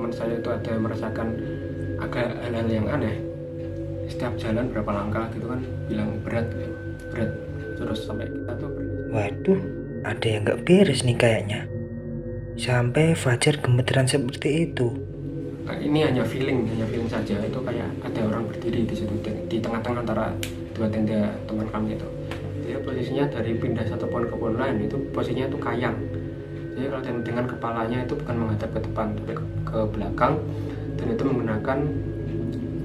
teman saya itu ada yang merasakan agak hal-hal yang aneh. Setiap jalan berapa langkah gitu kan bilang berat gitu, berat. Terus sampai kita tuh Waduh, ada yang gak beres nih kayaknya. Sampai Fajar gemeteran seperti itu. ini hanya feeling saja. Itu kayak ada orang berdiri di situ di tengah-tengah antara dua tenda teman kami itu. Jadi posisinya dari pindah satu pohon ke pohon lain itu posisinya itu kayang. Jadi kalau dengan kepalanya itu bukan menghadap ke depan tapi ke belakang, dan itu menggunakan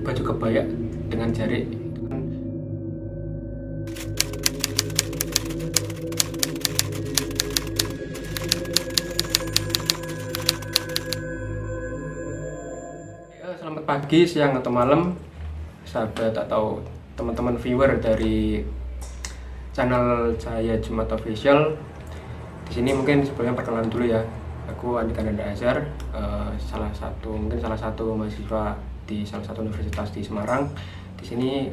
baju kebaya dengan jari. Selamat pagi, siang atau malam, sahabat atau teman-teman viewer dari channel saya Jumat Official. Di sini mungkin sebelumnya perkenalan dulu ya. Aku Andika Nanda Azhar, salah satu mahasiswa di salah satu universitas di Semarang. Di sini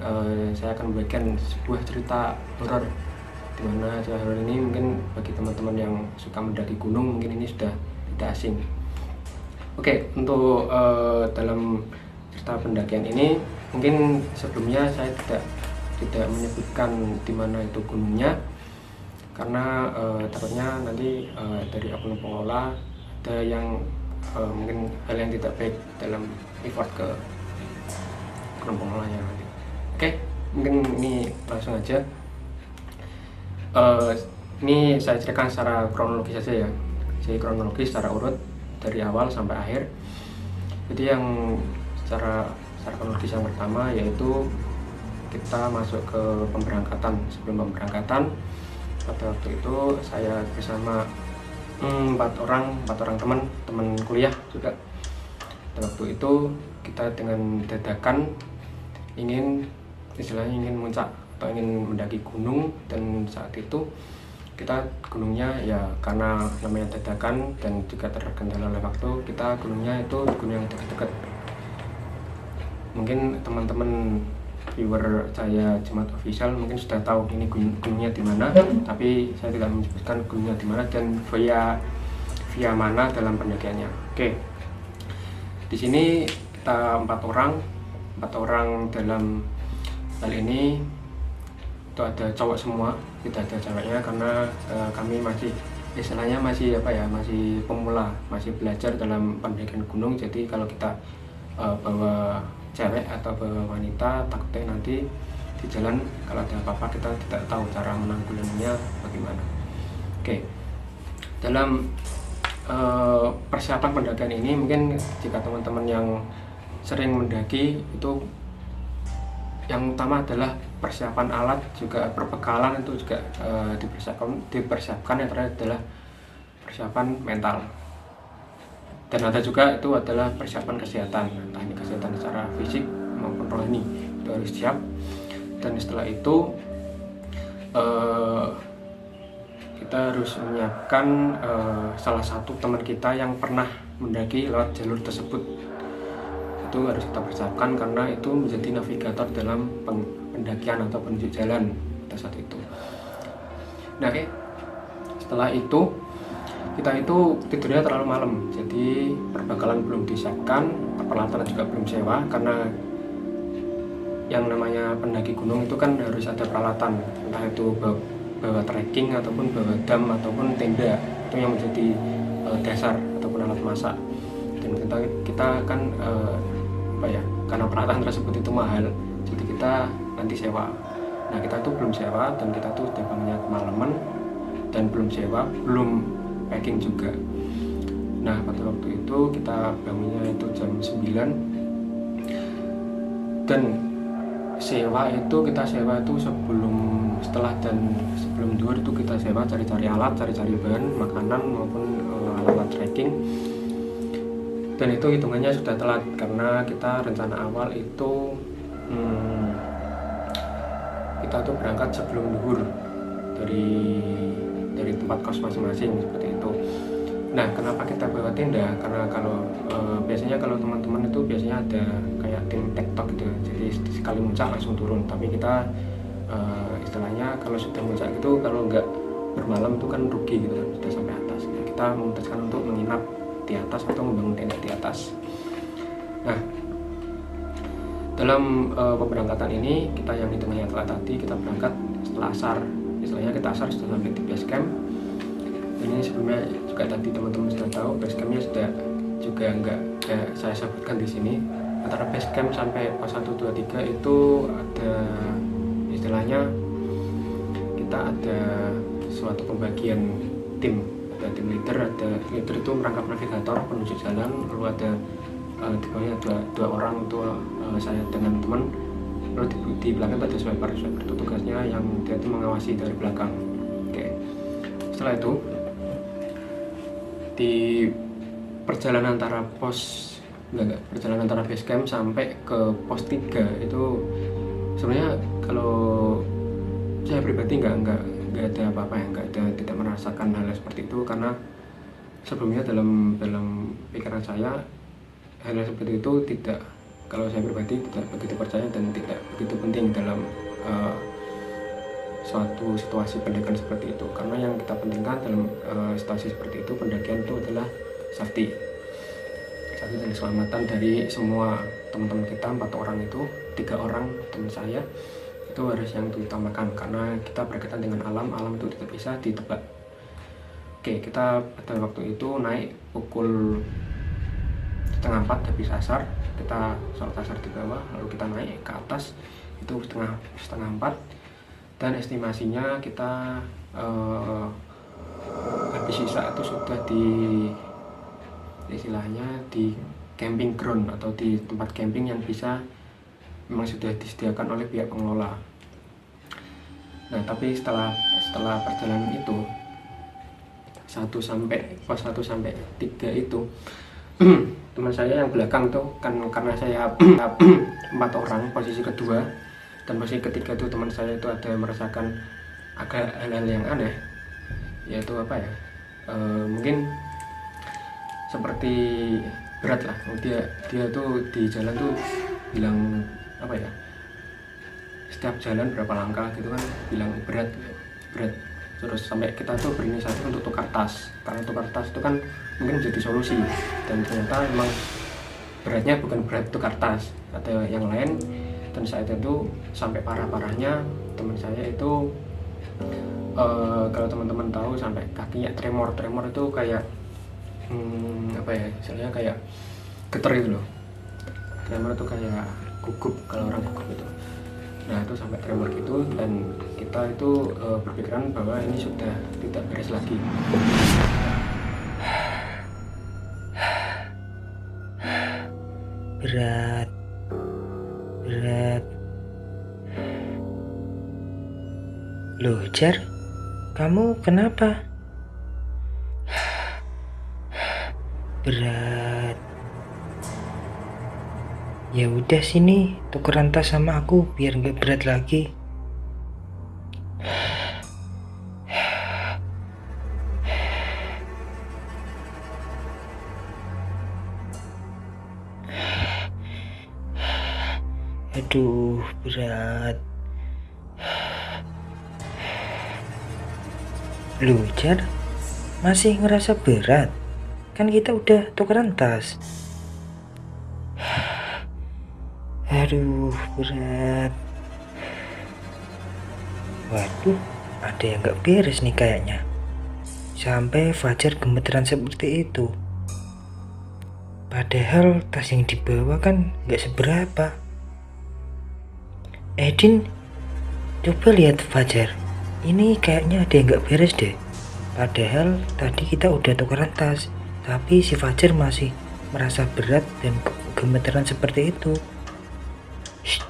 saya akan membagikan sebuah cerita horor, di mana cerita horor ini mungkin bagi teman-teman yang suka mendaki gunung mungkin ini sudah tidak asing. Oke, untuk dalam cerita pendakian ini mungkin sebelumnya saya tidak menyebutkan di mana itu gunungnya, karena takutnya nanti dari oknum pengelola ada yang mungkin hal yang tidak baik dalam effort ke oknum pengelolanya nanti. Oke, mungkin ini langsung aja. Ini saya ceritakan secara kronologis saja ya. Jadi kronologis secara urut dari awal sampai akhir. Jadi yang secara kronologis yang pertama yaitu kita masuk ke pemberangkatan. Sebelum pemberangkatan, pada waktu itu saya bersama empat orang teman kuliah juga. Pada waktu itu kita dengan dadakan ingin muncak atau ingin mendaki gunung, dan saat itu kita gunungnya ya karena namanya dadakan dan juga terkendala oleh waktu, kita gunungnya itu gunung yang dekat-dekat. Mungkin teman-teman viewer saya Jumat Official mungkin sudah tahu ini gunungnya di mana, tapi saya tidak menyebutkan gunungnya di mana dan via mana dalam pendakiannya. Oke. Di sini kita empat orang dalam hal ini. Itu ada cowok semua, tidak ada ceweknya, karena kami masih istilahnya masih pemula, masih belajar dalam pendakian gunung. Jadi kalau kita bawa cewek atau bawa wanita, takutnya nanti di jalan kalau ada apa-apa kita tidak tahu cara menanggulanginya bagaimana. Oke, dalam persiapan pendakian ini mungkin jika teman-teman yang sering mendaki itu yang utama adalah persiapan alat, juga perbekalan itu juga dipersiapkan. Yang terakhir adalah persiapan mental, dan ada juga itu adalah persiapan kesehatan, entah ini kesehatan secara fisik maupun rohani, itu harus siap. Dan setelah itu kita harus menyiapkan salah satu teman kita yang pernah mendaki lewat jalur tersebut. Itu harus kita persiapkan karena itu menjadi navigator dalam pendakian atau penunjuk jalan pada saat itu. Nah, oke. Setelah itu kita itu tidurnya terlalu malam, jadi perbekalan belum disiapkan, peralatan juga belum sewa, karena yang namanya pendaki gunung itu kan harus ada peralatan, entah itu bawa trekking ataupun bawa dam ataupun tenda, itu yang menjadi dasar ataupun alat masak. Dan kita kan karena peralatan tersebut itu mahal, jadi kita nanti sewa. Nah, kita tuh belum sewa dan kita tuh udah bangunnya kemalaman dan belum sewa, belum packing juga. Nah, pada waktu itu kita bangunnya itu jam 9, dan kita sewa itu sebelum duhur itu kita sewa, cari-cari alat, cari-cari bahan makanan maupun alat trekking. Dan itu hitungannya sudah telat karena kita rencana awal itu kita tuh berangkat sebelum duhur dari tempat kos masing-masing seperti itu. Nah, kenapa kita bawa tenda? Karena biasanya kalau teman-teman itu biasanya ada kayak tim tektok gitu, jadi sekali muncak langsung turun. Tapi kita istilahnya kalau sudah muncak gitu, kalau nggak bermalam itu kan rugi gitu kan, sudah sampai atas. Nah, kita memutuskan untuk menginap di atas atau membangun tenda di atas. Nah, dalam pemberangkatan ini kita yang hitungnya telah tadi, kita berangkat setelah asar, istilahnya kita asar sudah sampai di base camp. Ini sebelumnya juga tadi teman-teman sudah tahu, base campnya sudah juga enggak saya sebutkan di sini. Antara base camp sampai pos 1, 2, 3 itu ada istilahnya kita ada suatu pembagian tim, ada tim leader itu merangkap navigator penunjuk jalan, lalu ada di bawahnya dua orang itu saya dengan teman, lalu di belakang ada swiper itu tugasnya yang dia itu mengawasi dari belakang. Oke, setelah itu di perjalanan antara perjalanan antara base camp sampai ke pos 3 itu sebenarnya kalau saya pribadi nggak ada apa-apa ya, tidak merasakan hal seperti itu, karena sebelumnya dalam pikiran saya hal seperti itu tidak, kalau saya pribadi tidak begitu percaya dan tidak begitu penting dalam suatu situasi pendakian seperti itu, karena yang kita pentingkan dalam situasi seperti itu pendakian itu adalah safety dan keselamatan dari semua teman-teman kita. 4 orang itu, 3 orang teman saya itu harus yang diutamakan, karena kita berkaitan dengan alam itu tidak bisa ditebak. Oke, kita pada waktu itu naik pukul 3:30 habis asar, kita sholat asar di bawah, lalu kita naik ke atas itu setengah 4, dan estimasinya kita habis sisa itu sudah di istilahnya di camping ground atau di tempat camping yang bisa memang sudah disediakan oleh pihak pengelola. Nah, tapi setelah perjalanan itu pos 1 sampai 3 itu teman saya yang belakang tuh kan, karena saya 4 orang, posisi kedua dan posisi ketiga itu teman saya itu ada merasakan agak hal-hal yang aneh, yaitu apa ya, mungkin seperti berat lah, dia tuh di jalan tuh bilang apa ya, setiap jalan berapa langkah gitu kan bilang berat, terus sampai kita tuh berinisiatif untuk tukar tas, karena tukar tas itu kan mungkin menjadi solusi, dan ternyata memang beratnya bukan berat tukar tas, ada yang lain. Dan saat itu sampai parahnya teman saya itu kalau teman-teman tahu sampai kakinya tremor itu kayak apa ya, misalnya kayak geter gitu loh. Tremor itu kayak gugup, kalau orang gugup itu. Nah, itu sampai tremor gitu, dan kita itu berpikiran bahwa ini sudah tidak beres lagi. Berat. Loh, Jar, kamu kenapa? Berat. Ya udah, sini tukeran tas sama aku biar nggak berat lagi. Aduh, berat. Loh, Jar, masih ngerasa berat? Kan kita udah tukeran tas. Aduh, berat. Waduh, ada yang gak beres nih kayaknya. Sampai Fajar gemeteran seperti itu. Padahal tas yang dibawa kan gak seberapa. Edin, coba lihat Fajar. Ini kayaknya ada yang gak beres deh. Padahal tadi kita udah tukeran tas, tapi si Fajar masih merasa berat dan gemeteran seperti itu. Shh,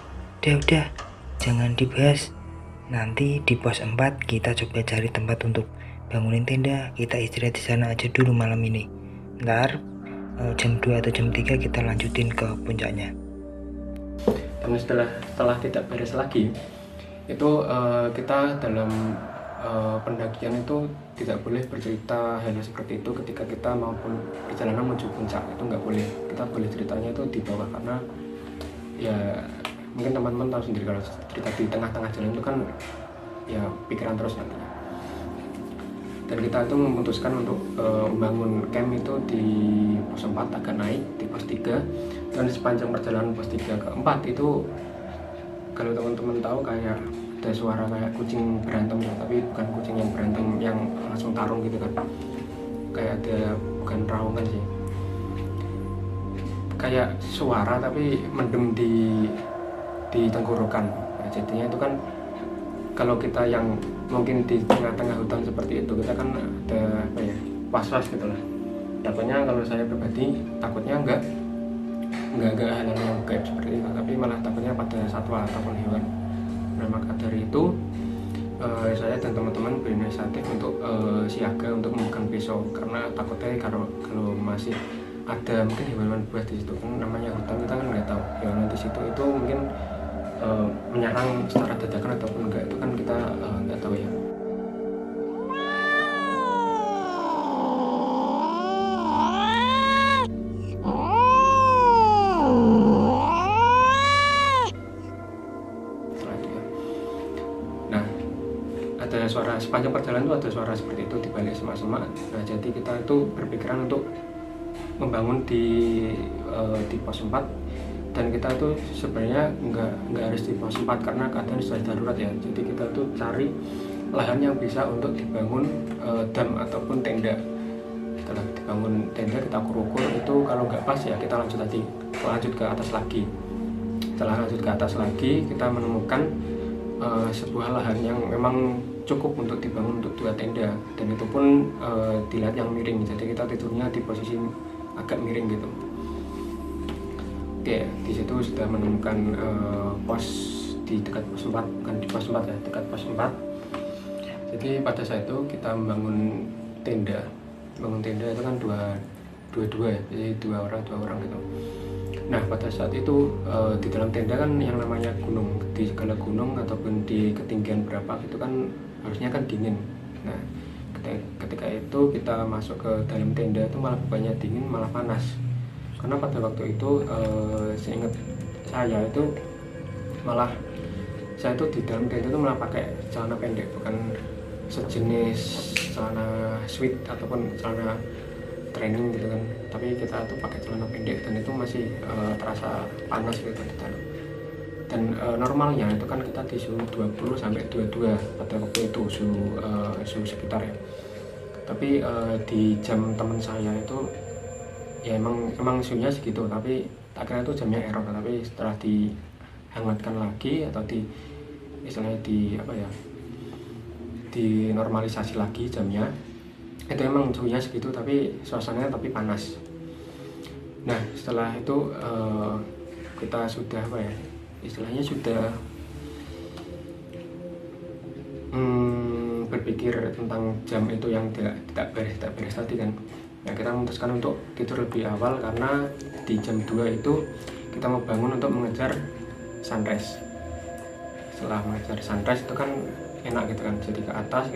udah, jangan dibahas. Nanti di pos 4 kita coba cari tempat untuk bangunin tenda. Kita istirahat di sana aja dulu malam ini. Ntar jam 2 atau jam 3 kita lanjutin ke puncaknya. Dan setelah tidak beres lagi, itu kita dalam pendakian itu tidak boleh bercerita hal seperti itu ketika kita maupun perjalanan menuju puncak, itu nggak boleh. Kita boleh ceritanya itu di bawah, karena ya mungkin teman-teman tahu sendiri kalau cerita di tengah-tengah jalan itu kan ya pikiran terus nantinya. dan kita itu memutuskan untuk membangun camp itu di pos 4 agak naik di pos 3, dan sepanjang perjalanan pos 3 ke 4 itu kalau teman-teman tahu kayak ada suara kayak kucing berantem ya, tapi bukan kucing yang berantem yang langsung tarung gitu kan, kayak ada, bukan raungan sih, kayak suara tapi mendem di tenggorokan. Nah, jadinya itu kan kalau kita yang mungkin di tengah-tengah hutan seperti itu, kita kan ada apa ya, was-was gitu lah. Takutnya kalau saya pribadi takutnya enggak hal yang gaib seperti itu, tapi malah takutnya pada satwa ataupun hewan. Nah, maka dari itu saya dan teman-teman berinisiatif untuk siaga untuk memegang pisau, karena takutnya kalau masih ada mungkin hewan buas di situ, kan namanya hutan, kita kan nggak tahu hewan di situ itu mungkin menyerang secara dadakan ataupun enggak, itu kan kita nggak tahu ya. Setelah itu ya, nah ada suara sepanjang perjalanan itu, ada suara seperti itu di balik semak-semak. Nah, jadi kita itu berpikiran untuk membangun di pos 4, dan kita tuh sebenarnya nggak harus di pos 4 karena keadaan sudah darurat ya. Jadi kita tuh cari lahan yang bisa untuk dibangun dam ataupun tenda. Setelah dibangun tenda, kita ukur itu, kalau nggak pas ya kita lanjut ke atas lagi. Setelah lanjut ke atas lagi, kita menemukan sebuah lahan yang memang cukup untuk dibangun untuk 2 tenda, dan itu pun dilihat yang miring, jadi kita tidurnya di posisi agak miring gitu. Oke, di situ sudah menemukan pos di dekat pos 4, bukan di pos 4 ya, dekat pos 4. Jadi pada saat itu kita membangun tenda. Bangun tenda itu kan dua ya, jadi dua orang gitu. Nah, pada saat itu di dalam tenda kan yang namanya gunung, di segala gunung ataupun di ketinggian berapa itu kan harusnya kan dingin. Nah, ketika itu kita masuk ke dalam tenda itu malah bukannya dingin, malah panas. Karena pada waktu itu seingat saya itu malah saya itu di dalam tenda itu malah pakai celana pendek, bukan sejenis celana sweat ataupun celana training gitu kan, tapi kita tuh pakai celana pendek, dan itu masih terasa panas gitu di dalam. Dan normalnya itu kan kita di suhu 20 sampai 22 pada waktu itu suhu sekitar ya. Tapi di jam teman saya itu ya emang suhunya segitu, tapi akhirnya itu jamnya error. Tapi setelah dihangatkan lagi atau istilahnya dinormalisasi lagi jamnya, itu emang suhunya segitu, tapi suasananya tapi panas. Nah, setelah itu kita sudah istilahnya sudah berpikir tentang jam itu yang tidak beres tadi kan. Nah, kita memutuskan untuk tidur lebih awal karena di jam 2 itu kita mau bangun untuk mengejar sunrise. Setelah mengejar sunrise itu kan enak gitu kan, jadi ke atas,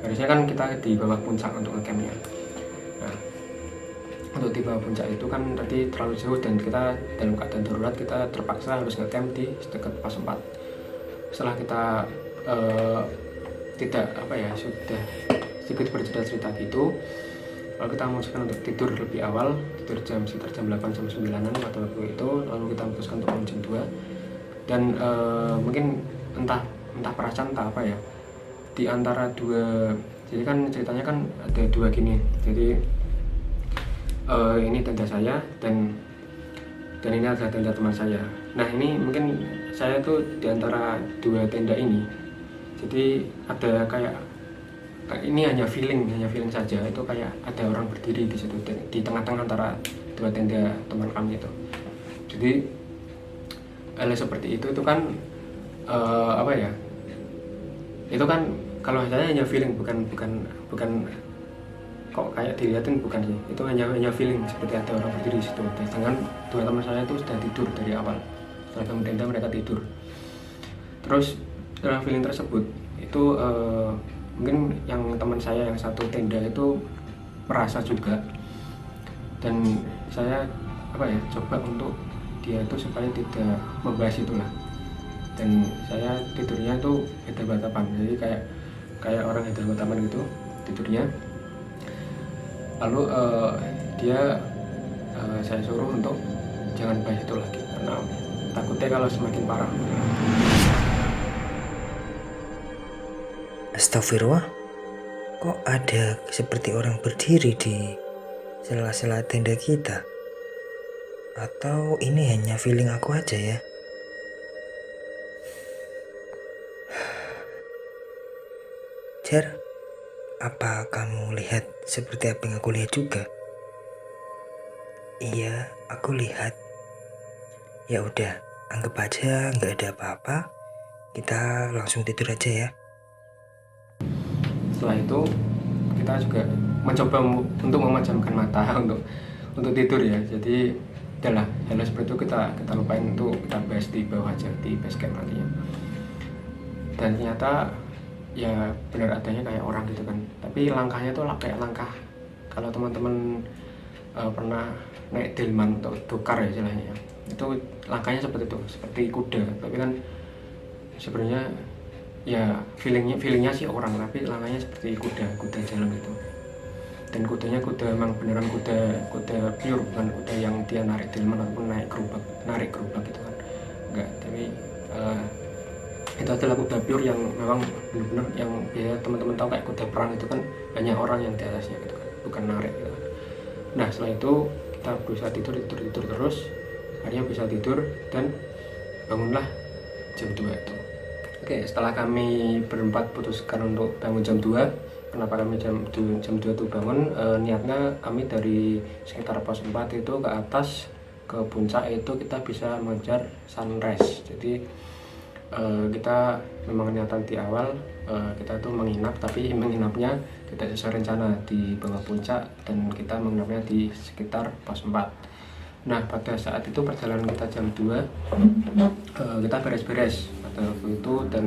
harusnya kan kita di bawah puncak untuk ngecampnya. Nah, untuk di bawah puncak itu kan tadi terlalu jauh, dan kita dalam keadaan darurat kita terpaksa harus ngecamp di dekat pos 4. Setelah kita sudah sedikit bercerita gitu, lalu kita memutuskan untuk tidur lebih awal, tidur sekitar jam 8 jam 9-an pada waktu itu. Lalu kita memutuskan untuk bangun jam 2, dan mungkin entah perasaan entah apa ya, di antara dua, jadi kan ceritanya kan ada dua gini, jadi ini tenda saya dan ini adalah tenda teman saya. Nah, ini mungkin saya tuh di antara dua tenda ini, jadi ada kayak ini hanya feeling saja, itu kayak ada orang berdiri di situ di tengah-tengah antara dua tenda teman kami itu. Jadi hal seperti itu kan itu kan kalau saya hanya feeling, bukan kok kayak dilihatin, bukan sih, itu hanya feeling seperti ada orang berdiri di situ. Sedangkan dua teman saya itu sudah tidur dari awal, setelah bangun tenda mereka tidur. Terus setelah feeling tersebut itu mungkin yang teman saya yang satu tenda itu merasa juga, dan saya coba untuk dia itu supaya tidak membahas itulah. Dan saya tidurnya tuh hedar-batapan, jadi kayak orang hedar-batapan gitu. tidurnya. Lalu saya suruh untuk jangan bahas itu lagi karena takutnya kalau semakin parah. Astagfirullah, kok ada seperti orang berdiri di sela-sela tenda kita? Atau ini hanya feeling aku aja ya? Jar, apa kamu lihat seperti apa yang aku lihat juga? Iya, aku lihat. Ya udah, anggap aja nggak ada apa-apa. Kita langsung tidur aja ya. Setelah itu kita juga mencoba untuk memejamkan mata untuk tidur ya. Jadi udahlah, hal seperti itu kita lupain, untuk kita bahas di bawah aja di base camp nantinya. Dan ternyata ya benar adanya kayak orang gitu kan, tapi langkahnya tuh kayak langkah kalau teman-teman pernah naik delman atau dokar ya istilahnya ya, itu langkahnya seperti itu, seperti kuda, tapi kan sebenarnya ya feelingnya sih orang, tapi langkahnya seperti kuda jalan gitu. Dan kudanya kuda emang beneran kuda pure, bukan kuda yang dia narik delman ataupun narik gerobak gitu kan, enggak. Tapi itu adalah kuda pure yang memang benar-benar yang biasa teman-teman tahu kayak kuda perang itu kan banyak orang yang di atasnya gitu kan, bukan narik gitu kan. Nah setelah itu kita berusaha tidur terus, akhirnya bisa tidur dan bangunlah jam 2 itu. Oke, setelah kami berempat putuskan untuk bangun jam 2, kenapa kami jam 2 itu bangun, niatnya kami dari sekitar pos 4 itu ke atas ke puncak itu kita bisa mengejar sunrise. Jadi kita memang niatan di awal kita tuh menginap, tapi menginapnya tidak sesuai rencana di bawah puncak dan kita menginapnya di sekitar pos 4. Nah pada saat itu perjalanan kita jam 2, kita beres-beres pada waktu itu, dan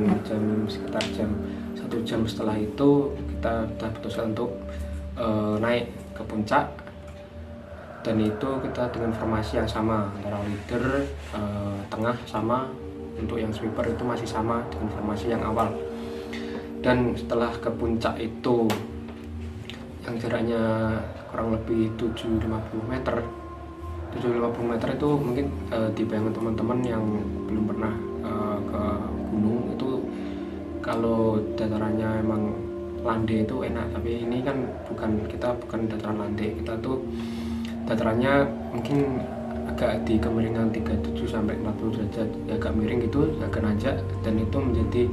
sekitar jam 1 jam setelah itu kita sudah putuskan untuk naik ke puncak. Dan itu kita dengan formasi yang sama antara leader, tengah sama untuk yang sweeper itu masih sama dengan formasi yang awal. Dan setelah ke puncak itu yang jaraknya kurang lebih 750 meter itu mungkin di bayangan teman-teman yang belum pernah ke gunung itu, kalau datarannya emang landai itu enak, tapi ini kan kita bukan dataran landai, kita tuh datarannya mungkin agak di kemiringan 37 sampai 40 derajat, agak miring gitu, agak nanjak, dan itu menjadi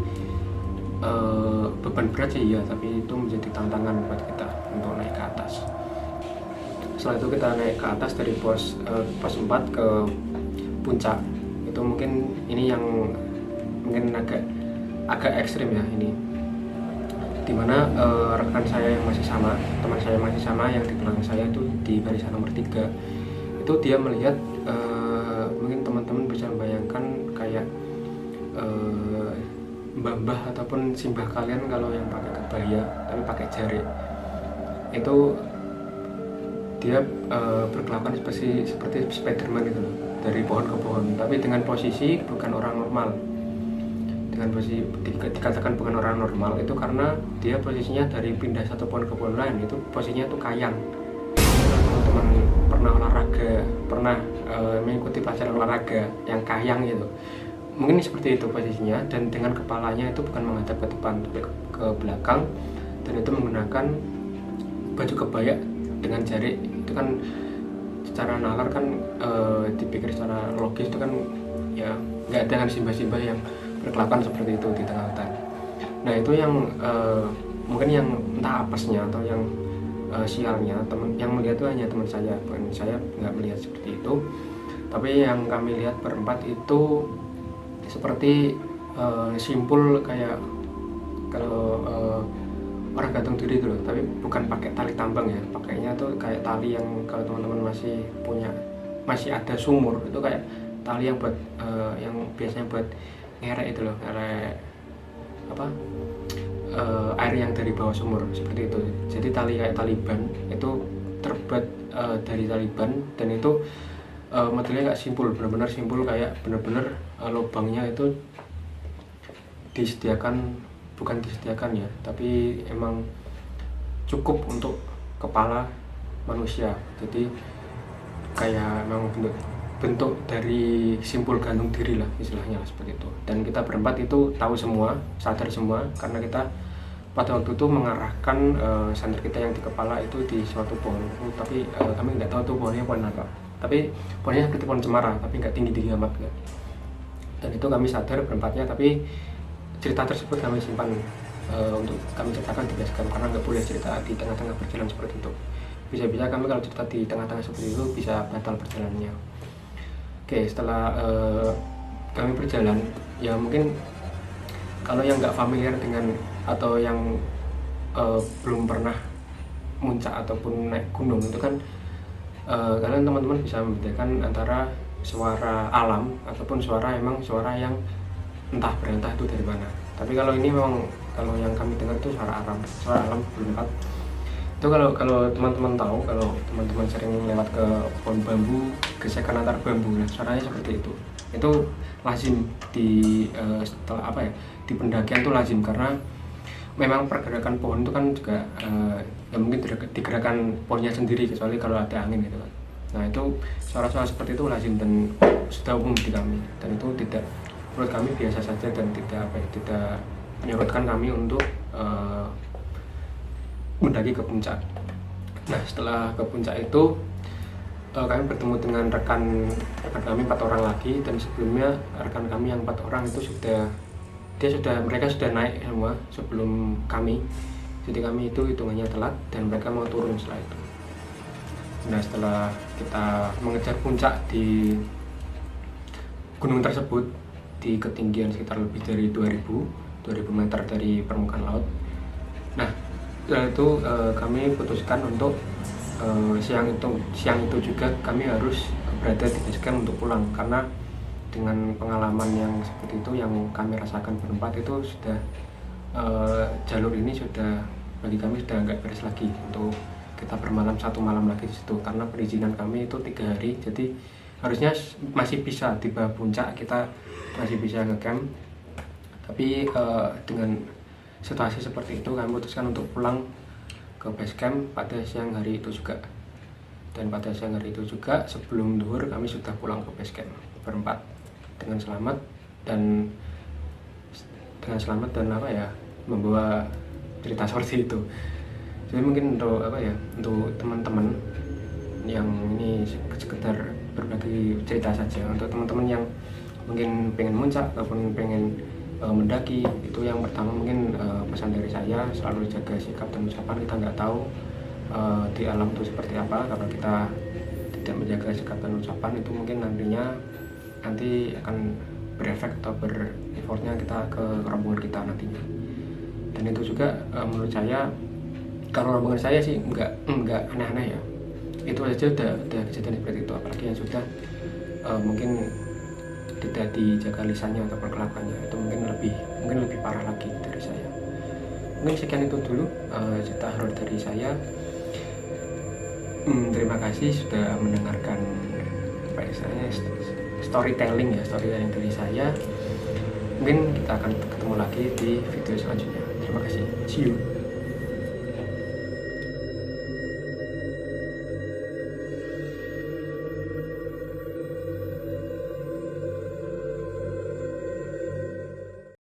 beban berat sih ya, tapi itu menjadi tantangan buat kita untuk naik ke atas. Setelah itu kita naik ke atas dari pos 4 ke puncak. Itu mungkin ini yang mungkin agak ekstrim ya ini, dimana rekan saya yang masih sama, teman saya masih sama yang di belakang saya itu di barisan nomor 3 itu dia melihat, mungkin teman-teman bisa membayangkan kayak mbah-mbah ataupun simbah kalian kalau yang pakai kebaya tapi pakai jari, itu dia berkelakuan seperti Spiderman gitu loh, dari pohon ke pohon, tapi dengan posisi bukan orang normal. Dengan posisi dikatakan bukan orang normal itu karena dia posisinya dari pindah satu pohon ke pohon lain, itu posisinya tuh kayang. Teman-teman pernah olahraga, pernah mengikuti pelajaran olahraga yang kayang gitu, mungkin seperti itu posisinya, dan dengan kepalanya itu bukan menghadap ke depan tapi ke belakang, dan itu menggunakan baju kebaya dengan jari. Itu kan secara nalar kan dipikir secara logis itu kan ya nggak ada kan simbah-simbah yang berkelakuan seperti itu di tengah hutan. Nah itu yang mungkin yang entah apesnya atau yang sialnya, teman yang melihat itu hanya teman saya, bukan saya nggak melihat seperti itu. Tapi yang kami lihat berempat itu seperti simpul kayak kalau orang gantung diri gitu loh, tapi bukan pakai tali tambang ya, pakainya tuh kayak tali yang kalau teman-teman masih ada sumur, itu kayak tali yang buat yang biasanya buat ngerek itu loh, ngerek air yang dari bawah sumur seperti itu. Jadi tali kayak tali ban itu terbuat dari tali ban, dan itu modelnya kayak simpul, benar-benar simpul, kayak benar-benar lubangnya itu bukan disediakan ya, tapi emang cukup untuk kepala manusia. Jadi kayak memang bentuk dari simpul gantung diri lah istilahnya seperti itu. Dan kita berempat itu tahu semua, sadar semua, karena kita pada waktu itu mengarahkan senter kita yang di kepala itu di suatu pohon. Tapi kami nggak tahu tuh pohonnya pohon apa. Tapi pohonnya seperti pohon cemara, tapi nggak tinggi-tinggi amat ya. Dan itu kami sadar berempatnya, tapi cerita tersebut kami simpan untuk kami ceritakan di basecamp, karena nggak boleh cerita di tengah-tengah perjalanan seperti itu. Bisa-bisa kami kalau cerita di tengah-tengah seperti itu bisa batal perjalanannya. Oke, setelah kami berjalan, ya mungkin kalau yang nggak familiar dengan atau yang belum pernah muncak ataupun naik gunung itu kan kalian teman-teman bisa membedakan antara suara alam ataupun suara yang entah berentah itu dari mana. Tapi kalau ini memang kalau yang kami dengar itu suara alam berempat. Itu kalau teman-teman tahu, kalau teman-teman sering lewat ke pohon bambu, gesekan antar bambu, nah suaranya seperti itu. Itu lazim di setelah di pendakian itu lazim, karena memang pergerakan pohon itu kan juga ya mungkin digerakkan pohonnya sendiri, kecuali kalau ada angin gitu kan. Nah itu suara-suara seperti itu lazim dan sudah umum di kami, dan itu tidak, menurut kami biasa saja dan tidak menyurutkan kami untuk mendaki ke puncak. Nah setelah ke puncak itu kami bertemu dengan rekan kami 4 orang lagi, dan sebelumnya rekan kami yang 4 orang itu mereka sudah naik semua sebelum kami. Jadi kami itu hitungannya telat dan mereka mau turun setelah itu. Nah setelah kita mengejar puncak di gunung tersebut di ketinggian sekitar lebih dari 2000 meter dari permukaan laut. Nah setelah itu kami putuskan untuk siang itu juga kami harus berada di basecamp untuk pulang, karena dengan pengalaman yang seperti itu yang kami rasakan berempat itu sudah jalur ini sudah bagi kami sudah nggak beres lagi untuk kita bermalam 1 malam lagi di situ, karena perizinan kami itu 3 hari. Jadi harusnya masih bisa di bawah puncak, kita masih bisa ngecamp, tapi dengan situasi seperti itu kami memutuskan untuk pulang ke basecamp pada siang hari itu juga. Dan pada siang hari itu juga sebelum duhur kami sudah pulang ke basecamp berempat dengan selamat dan membawa cerita seperti itu. Jadi mungkin untuk untuk teman-teman yang ini sekedar berbagi cerita saja, untuk teman-teman yang mungkin pengen muncak ataupun pengen mendaki, itu yang pertama mungkin pesan dari saya, selalu jaga sikap dan ucapan. Kita nggak tahu di alam itu seperti apa. Kalau kita tidak menjaga sikap dan ucapan, itu mungkin nanti akan berefek atau bereffortnya kita ke rombongan kita nantinya. Dan itu juga menurut saya, kalau rombongan saya sih nggak aneh-aneh ya, itu aja udah kejadian seperti itu, apalagi yang sudah mungkin tidak dijaga lisannya atau kelakuannya, itu mungkin lebih parah lagi dari saya. Mungkin sekian itu dulu cerita horor dari saya. Terima kasih sudah mendengarkan storytelling dari saya. Mungkin kita akan ketemu lagi di video selanjutnya. Terima kasih, see you.